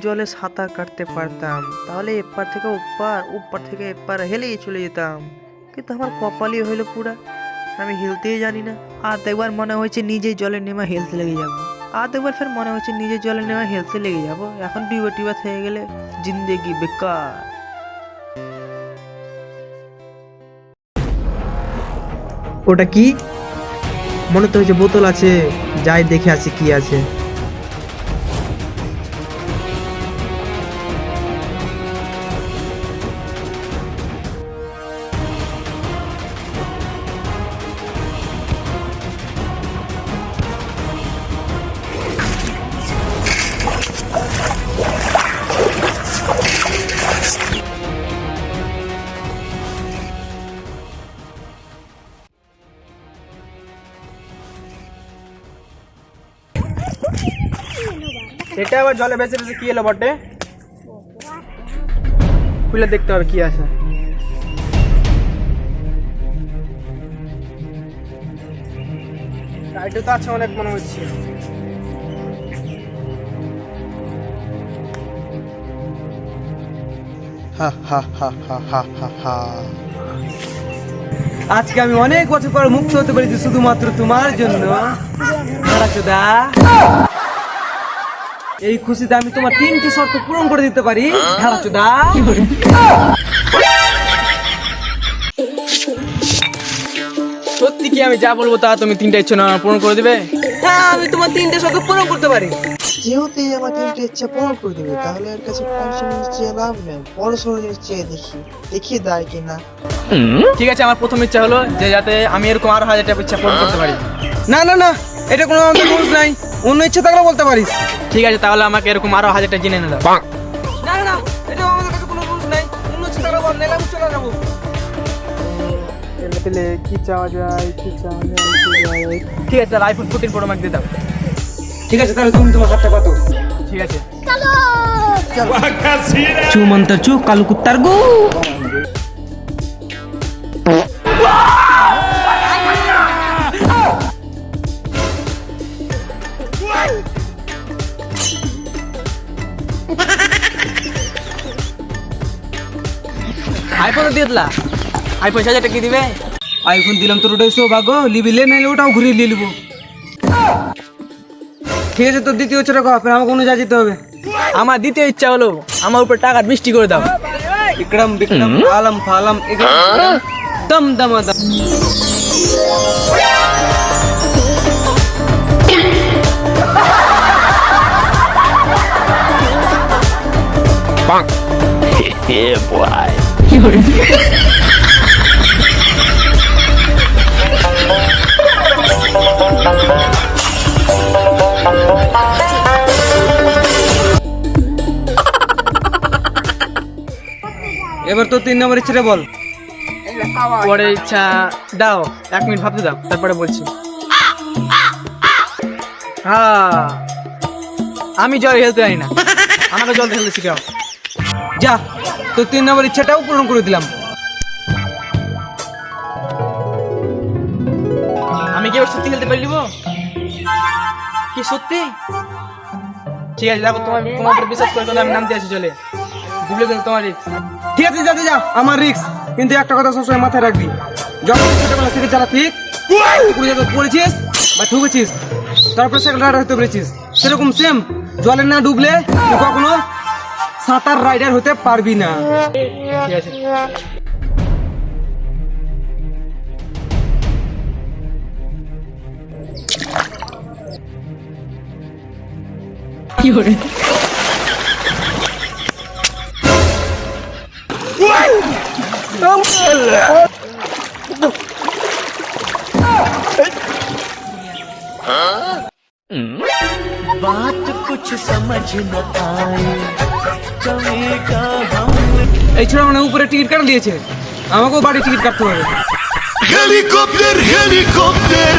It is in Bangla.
জলে সাঁতার কাটতে পারতাম তাহলে এপার থেকে ওপার ওপার থেকে এপার হেলেই চলে যেতাম, কিন্তু আমার কপালই হইলো পুরা, আমি হেলতেই জানি না। আর একবার মনে হয়েছে নিজেই জলে নেমে হেলতে লেগে যাবো, আর একবার ফের মনে হচ্ছে নিজের জলে নেমে হেলতে লেগে যাবো। এখন টিউবা টিউবা থেকে গেলে জিন্দেগি বেকার। ওটা কি? মনে তো হচ্ছে বোতল আছে, যাই দেখে আসি কি আছে। এটা আবার জলে ভেসে ভেসে কি এলো বটে? খুলে দেখতে হবে কি আছে। সাইডে তো আছে অনেক মনে হচ্ছে। আজকে আমি অনেক বছর পর মুক্ত হতে পেরেছি শুধুমাত্র তোমার জন্য। এই খুশিতে আমি তোমার 3টি শর্ত পূরণ করে দিতে পারি। সত্যি কি আমি যা বলবো তা তুমি 3টা ইচ্ছা না পূরণ করে দিবে? হ্যাঁ, আমি তোমার 3টে শর্ত পূরণ করতে পারি। যেহেতু আমার 3টে ইচ্ছা পূরণ করে দিবে, তাহলে এর কাছে কমসে কম চেয়ে লাভ নেই, বড় সড়ো চেয়ে দেখি দেয় কিনা। ঠিক আছে, আমার প্রথম ইচ্ছা হলো যে যাতে আমি এরকম আরো 1000টা ইচ্ছা পূরণ করতে পারি। না না না, এটা কোনো রুলস নাই, অন্য ইচ্ছা থাকলে বলতে পারিস। ঠিক আছে, তাহলে আমাকে এরকম আরো 1000টা জেনে নে দাও। না না না, এটা আমাদের কাছে কোনো রুলস নাই, অন্য ইচ্ছা থাকলে বল, নাইলে আমি চলে যাব। এলে কি চাওয়া যায়, কি চাওয়া যায়? ঠিক আছে, তাহলে আইফোন 14 প্রো ম্যাক্স দিয়ে দাও। ঠিক আছে, তাহলে তুমি তোমার হাতটা কত? ঠিক আছে, চলো চু মন্তর চু কালু কুত্তার গু। আইফোন দিয়ে দিলা? আইফোন 1000 টাকা কি দিবে? আইফোন দিলাম তোর, ওটাই সৌভাগ্য, লিবিলে নাইলে ওটাও ঘুরিয়ে নিয়ে নিবো। ঠিক আছে, তোর দ্বিতীয় ইচ্ছাটা কর, আমাকে অন্য যা যেতে হবে। আমার দ্বিতীয় ইচ্ছা হলো আমার উপর টাকার বৃষ্টি করে দাও। বিক্রম বিক্রম আলম ফালম দম দম দম। Yeah, boy. এবার তো 3 নম্বর ইচ্ছাটা বল। পরে ইচ্ছা দাও, 1 মিনিট ভাবতে দাও, তারপরে বলছি। হ্যাঁ, আমি জল খেলতে জানি না, আমাকে জল খেলতে শিখাও। যা, তো 3 নম্বর ইচ্ছাটাও পূরণ করে দিলাম। আমি কি সত্যি খেলতে পারি? কি সত্যি? ঠিক আছে, দেখো তোমার উপর বিশ্বাস করে আমি নামতে আছি জলে, ডুবলে কিন্তু তোমার রিস্ক। ঠিক আছে, যাতে যা, আমার রিস্ক, কিন্তু একটা কথা সবসময় মাথায় রাখবি, যখন ছোটবেলা থেকে যারা ঠিক পড়েছিস বা ঠুকেছিস, তারপরে সেকেন্ড রাইডার হতে পেরেছিস, সেরকম সেম জলে না ডুবলে তুই কখনো সাঁতার রাইডার হতে পারবি না। ঠিক আছে, কি করে बात कुछ समझ न आए, चलेगा हम। এই ছোট মানে উপরে টিকিট কাটা দিয়েছে, আমাকেও বাড়ি টিকিট কাটতে হবে। Helicopter helicopter